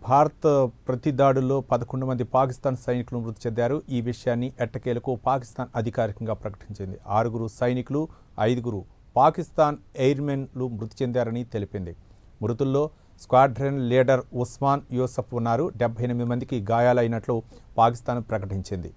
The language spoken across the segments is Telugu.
భారత్ ప్రతి దాడుల్లో 11 మంది పాకిస్తాన్ సైనికులు మృతి చెందారు. ఈ విషయాన్ని ఎట్టకేలకు పాకిస్తాన్ అధికారికంగా ప్రకటించింది. 6 సైనికులు, 5 పాకిస్తాన్ ఎయిర్మెన్లు మృతి చెందారని తెలిపింది. మృతుల్లో స్క్వాడ్రన్ లీడర్ ఉస్మాన్ యూసఫ్ ఉన్నారు. 78 మందికి గాయాలైనట్లు పాకిస్తాన్ ప్రకటించింది.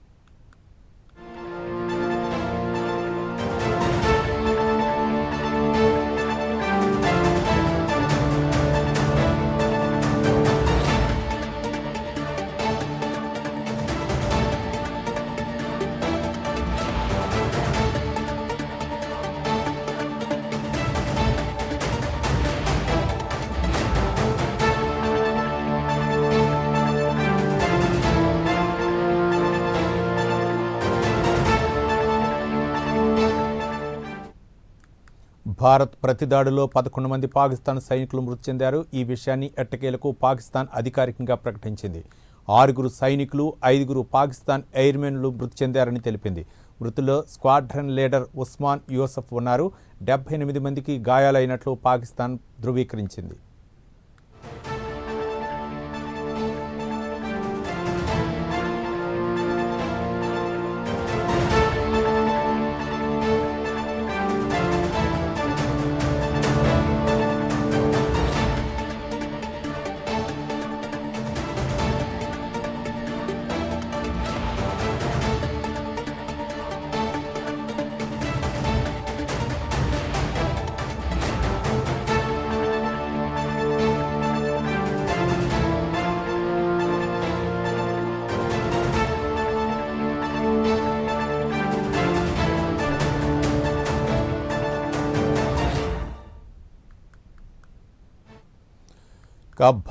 భారత్ ప్రతిదాడిలో 11 మంది పాకిస్తాన్ సైనికులు మృతి చెందారు. ఈ విషయాన్ని ఎట్టకేలకు పాకిస్తాన్ అధికారికంగా ప్రకటించింది. 6 సైనికులు, 5 పాకిస్తాన్ ఎయిర్మెన్లు మృతి చెందారని తెలిపింది. మృతుల్లో స్క్వాడ్రన్ లీడర్ ఉస్మాన్ యూసఫ్ ఉన్నారు. 78 మందికి గాయాలైనట్లు పాకిస్తాన్ ధృవీకరించింది.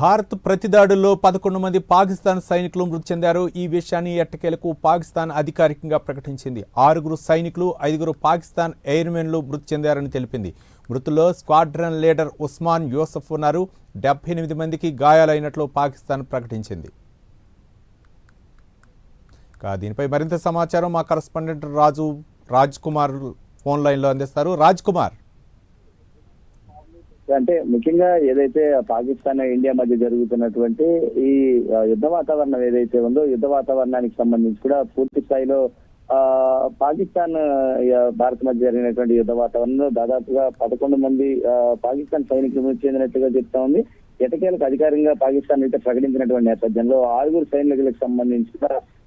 భారత్ ప్రతిదాడుల్లో 11 మంది పాకిస్తాన్ సైనికులు మృతి చెందారు. ఈ విషయాన్ని ఎట్టకేలకు పాకిస్తాన్ అధికారికంగా ప్రకటించింది. 6 సైనికులు, 5 పాకిస్తాన్ ఎయిర్మెన్లు మృతి చెందారని తెలిపింది. మృతుల్లో స్క్వాడ్రన్ లీడర్ ఉస్మాన్ యూసఫ్ ఉన్నారు. 78 మందికి గాయాలైనట్లు పాకిస్తాన్ ప్రకటించింది. దీనిపై మరింత సమాచారం మా కరెస్పాండెంట్ రాజ్ కుమార్ ఫోన్ లైన్లో అందిస్తారు. రాజ్ కుమార్, అంటే ముఖ్యంగా ఏదైతే పాకిస్తాన్ ఇండియా మధ్య జరుగుతున్నటువంటి ఈ యుద్ధ వాతావరణం ఏదైతే ఉందో, యుద్ధ వాతావరణానికి సంబంధించి కూడా పూర్తి స్థాయిలో పాకిస్తాన్ భారత్ మధ్య జరిగినటువంటి యుద్ధ వాతావరణంలో దాదాపుగా 11 మంది పాకిస్తాన్ సైనికులు మృతి చెందినట్టుగా చెప్తా ఉంది. ఎటకేలకు అధికారికంగా పాకిస్తాన్ అయితే ప్రకటించినటువంటి నేపథ్యంలో 6 సైనికులకు సంబంధించి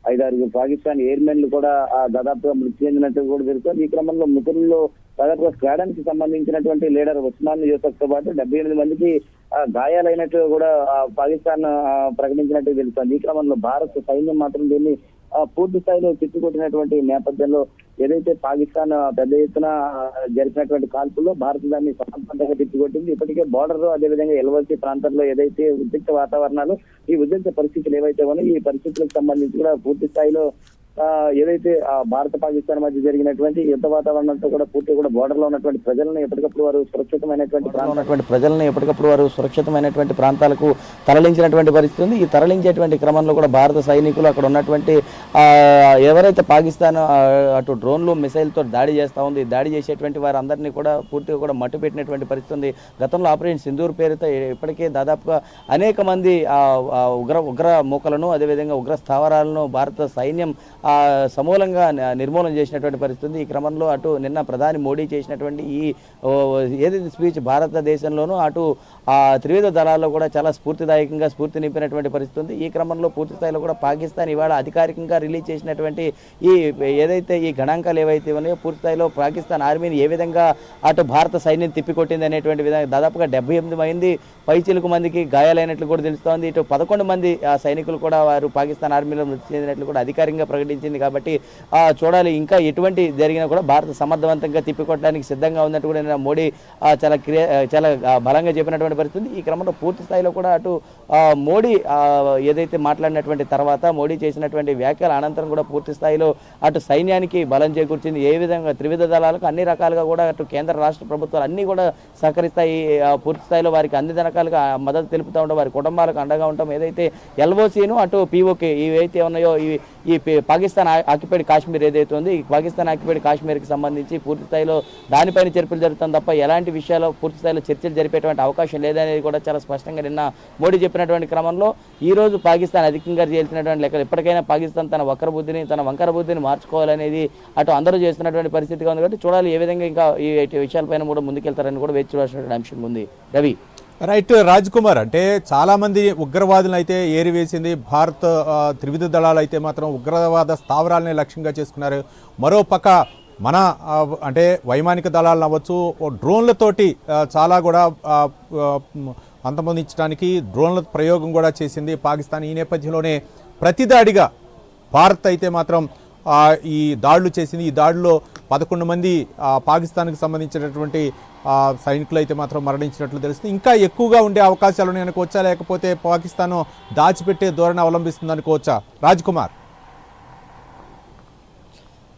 5-6 పాకిస్తాన్ ఎయిర్మెన్లు కూడా దాదాపుగా మృతి చెందినట్టు కూడా తెలుస్తుంది. ఈ క్రమంలో మృతుల్లో దాదాపుగా స్క్వాడ్రన్ కి సంబంధించినటువంటి లీడర్ ఉస్మాన్ యూసఫ్ తో పాటు 78 మందికి గాయాలైనట్టు కూడా పాకిస్తాన్ ప్రకటించినట్టు తెలుస్తుంది. ఈ క్రమంలో భారత సైన్యం మాత్రం దీన్ని పూర్తి స్థాయిలో తిప్పికొట్టినటువంటి నేపథ్యంలో ఏదైతే పాకిస్తాన్ పెద్ద ఎత్తున జరిపినటువంటి కాల్పుల్లో భారత్ దాన్ని సమర్థంగా తిప్పికొట్టింది. ఇప్పటికే బార్డర్ అదేవిధంగా ఎల్ఓసి ప్రాంతాల్లో ఏదైతే ఉద్రిక్త వాతావరణాలు, ఈ ఉద్రిక్త పరిస్థితులు ఏవైతే ఉన్నాయో ఈ పరిస్థితులకు సంబంధించి కూడా పూర్తి స్థాయిలో ఏదైతే భారత పాకిస్తాన్ మధ్య జరిగినటువంటి యుద్ధ వాతావరణంతో కూడా పూర్తి కూడా బోర్డర్ లో ఉన్నటువంటి ప్రజలను ఎప్పటికప్పుడు వారు సురక్షితమైనటువంటి ప్రాంతాలకు తరలించినటువంటి పరిస్థితి ఉంది. ఈ తరలించేటువంటి క్రమంలో కూడా భారత సైనికులు అక్కడ ఉన్నటువంటి ఎవరైతే పాకిస్తాన్ అటు డ్రోన్లు మిసైల్తో దాడి చేస్తా ఉంది, దాడి చేసేటువంటి వారందరినీ కూడా పూర్తిగా కూడా మట్టు పెట్టినటువంటి పరిస్థితి ఉంది. గతంలో ఆపరేషన్ సింధూర్ పేరుతో ఇప్పటికే దాదాపుగా అనేక మంది ఉగ్ర మూకలను అదేవిధంగా ఉగ్ర స్థావరాలను భారత సైన్యం సమూలంగా నిర్మూలన చేసినటువంటి పరిస్థితి. ఈ క్రమంలో అటు నిన్న ప్రధాని మోడీ చేసినటువంటి ఈ ఏదైతే స్పీచ్ భారతదేశంలోనూ అటు త్రివిధ దళాల్లో కూడా చాలా స్ఫూర్తిదాయకంగా స్ఫూర్తి నింపినటువంటి పరిస్థితి ఉంది. ఈ క్రమంలో పూర్తి స్థాయిలో కూడా పాకిస్తాన్ ఇవాళ అధికారికంగా రిలీజ్ చేసినటువంటి ఈ ఏదైతే ఈ గణాంకాలు ఏవైతే ఉన్నాయో పూర్తి స్థాయిలో పాకిస్తాన్ ఆర్మీని ఏ విధంగా అటు భారత సైన్యం తిప్పికొట్టింది అనేటువంటి విధంగా దాదాపుగా 78 మంది పైచిలుకు మందికి గాయాలైనట్లు కూడా తెలుస్తోంది. ఇటు 11 మంది సైనికులు కూడా వారు పాకిస్తాన్ ఆర్మీలో మృతి చెందినట్లు కూడా అధికారికంగా ప్రకటించింది. కాబట్టి చూడాలి ఇంకా ఎటువంటి జరిగినా కూడా భారత సమర్థవంతంగా తిప్పికొట్టడానికి సిద్ధంగా ఉన్నట్టు కూడా మోడీ చాలా బలంగా చెప్పినటువంటి పరిస్థితి. ఈ క్రమంలో పూర్తి స్థాయిలో కూడా అటు మోడీ ఏదైతే మాట్లాడినటువంటి తర్వాత మోడీ చేసినటువంటి వ్యాఖ్యల అనంతరం కూడా పూర్తి స్థాయిలో అటు సైన్యానికి బలం చేకూర్చింది. ఏ విధంగా త్రివిధ దళాలకు అన్ని రకాలుగా కూడా అటు కేంద్ర రాష్ట్ర ప్రభుత్వాలు అన్ని కూడా సహకరిస్తాయి. పూర్తి స్థాయిలో వారికి అన్ని రకాలుగా మద్దతు తెలుపుతూ ఉంటాం, వారి కుటుంబాలకు అండగా ఉంటాం. ఏదైతే ఎల్ఓసీను అటు పీఓకే ఇవైతే ఉన్నాయో ఈ పాకిస్తాన్ ఆక్యుపైడ్ కాశ్మీర్ ఏదైతే ఉందో ఈ పాకిస్తాన్ ఆక్యుపైడ్ కాశ్మీర్కి సంబంధించి పూర్తి స్థాయిలో దానిపైన చర్చలు జరుగుతుంది తప్ప ఎలాంటి విషయాల్లో పూర్తి స్థాయిలో చర్చలు జరిపేటువంటి అవకాశం లేదనేది కూడా చాలా స్పష్టంగా నిన్న మోడీ చెప్పినటువంటి క్రమంలో ఈ రోజు పాకిస్తాన్ అధికంగా చేయాల్సినటువంటి లెక్కలు ఎప్పటికైనా పాకిస్తాన్ తన వంకర బుద్ధిని మార్చుకోవాలనేది అటు అందరూ చేస్తున్నటువంటి పరిస్థితిగా ఉంది కాబట్టి చూడాలి ఏ విధంగా ఇంకా ఈ విషయాలపైన కూడా ముందుకెళ్తారని కూడా వేచి చూడాల్సినటువంటి అంశం ఉంది. రవి. రైట్ రాజ్ కుమార్, అంటే చాలా మంది ఉగ్రవాదులను అయితే ఏరివేసింది భారత్ త్రివిధ దళాలు అయితే మాత్రం ఉగ్రవాద స్థావరాలని లక్ష్యంగా చేసుకున్నారు. మరోపక్క మన అంటే వైమానిక దళాలను అవ్వచ్చు డ్రోన్లతోటి చాలా కూడా అంతమొందించడానికి డ్రోన్ల ప్రయోగం కూడా చేసింది పాకిస్తాన్. ఈ నేపథ్యంలోనే ప్రతిదాడిగా భారత్ అయితే మాత్రం ఈ దాడులు చేసింది. ఈ దాడిలో 11 మంది పాకిస్తాన్కి సంబంధించినటువంటి సైనికులు అయితే మాత్రం మరణించినట్లు తెలుస్తుంది. ఇంకా ఎక్కువగా ఉండే అవకాశాలు ఉన్నాయి అనుకోవచ్చా, లేకపోతే పాకిస్తాన్ దాచిపెట్టే ధోరణి అవలంబిస్తుంది అనుకోవచ్చా రాజ్ కుమార్?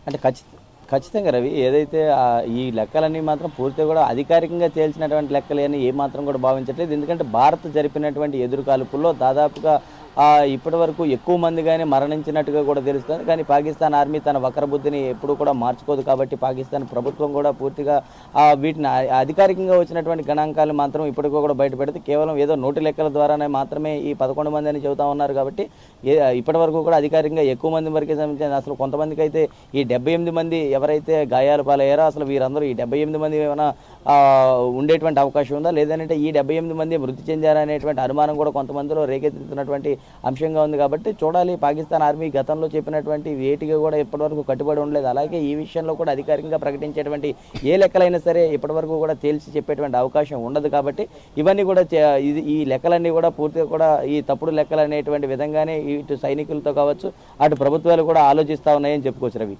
అంటే ఖచ్చితంగా రవి, ఏదైతే ఈ లెక్కలన్నీ మాత్రం పూర్తిగా కూడా అధికారికంగా తేల్చినటువంటి లెక్కలేని ఏ మాత్రం కూడా భావించట్లేదు. ఎందుకంటే భారత్ జరిపినటువంటి ఎదురుకాల్పుల్లో దాదాపుగా ఇప్పటి వరకు ఎక్కువ మందిగానే మరణించినట్టుగా కూడా తెలుస్తుంది. కానీ పాకిస్తాన్ ఆర్మీ తన వక్రబుద్ధిని ఎప్పుడూ కూడా మార్చుకోదు కాబట్టి పాకిస్తాన్ ప్రభుత్వం కూడా పూర్తిగా వీటిని అధికారికంగా వచ్చినటువంటి గణాంకాలు మాత్రం ఇప్పటికీ కూడా బయటపెడితే కేవలం ఏదో నోటి లెక్కల ద్వారానే మాత్రమే ఈ 11 మంది అని చెబుతా ఉన్నారు. కాబట్టి ఇప్పటి వరకు కూడా అధికారికంగా ఎక్కువ మంది వరకే సంబంధించిన అసలు కొంతమందికి అయితే ఈ 78 మంది ఎవరైతే గాయాలు పాలయ్యారో అసలు వీరందరూ ఈ 78 మంది ఏమైనా ఉండేటువంటి అవకాశం ఉందా, లేదంటే ఈ 78 మంది మృతి చెందారనేటువంటి అనుమానం కూడా కొంతమందిలో రేకెత్తుతున్నటువంటి అంశంగా ఉంది. కాబట్టి చూడాలి, పాకిస్తాన్ ఆర్మీ గతంలో చెప్పినటువంటి వేటిగా కూడా ఇప్పటివరకు కట్టుబడి ఉండలేదు. అలాగే ఈ విషయంలో కూడా అధికారికంగా ప్రకటించేటువంటి ఏ లెక్కలైనా సరే ఇప్పటివరకు కూడా తేల్చి చెప్పేటువంటి అవకాశం ఉండదు. కాబట్టి ఇవన్నీ కూడా ఈ లెక్కలన్నీ కూడా పూర్తిగా కూడా ఈ తప్పుడు లెక్కలు అనేటువంటి విధంగానే ఇటు సైనికులతో కావచ్చు అటు ప్రభుత్వాలు కూడా ఆలోచిస్తూ ఉన్నాయని చెప్పుకోవచ్చు. Ravi.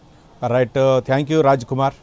Right, thank you Raj Kumar.